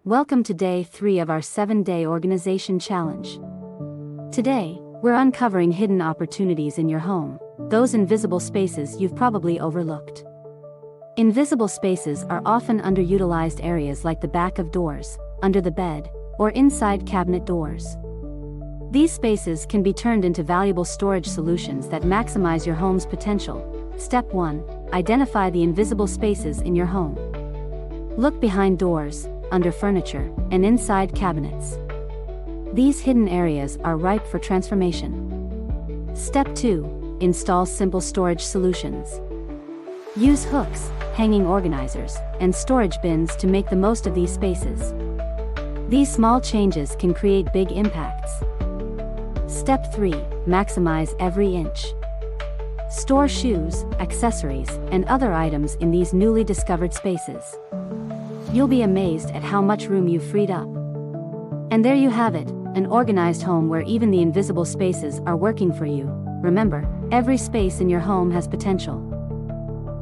Welcome to day 3 of our 7-day organization challenge. Today, we're uncovering hidden opportunities in your home, those invisible spaces you've probably overlooked. Invisible spaces are often underutilized areas like the back of doors, under the bed, or inside cabinet doors. These spaces can be turned into valuable storage solutions that maximize your home's potential. Step 1. Identify the invisible spaces in your home. Look behind doors, under furniture, and inside cabinets. These hidden areas are ripe for transformation. Step 2. Install simple storage solutions. Use hooks, hanging organizers, and storage bins to make the most of these spaces. These small changes can create big impacts. Step 3. Maximize every inch. Store shoes, accessories, and other items in these newly discovered spaces. You'll be amazed at how much room you've freed up. And there you have it, an organized home where even the invisible spaces are working for you. Remember, every space in your home has potential.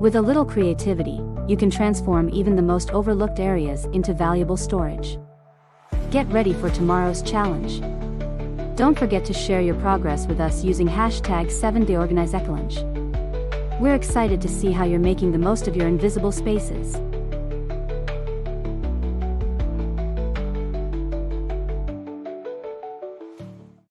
With a little creativity, you can transform even the most overlooked areas into valuable storage. Get ready for tomorrow's challenge. Don't forget to share your progress with us using #7DayOrganizeChallenge. We're excited to see how you're making the most of your invisible spaces.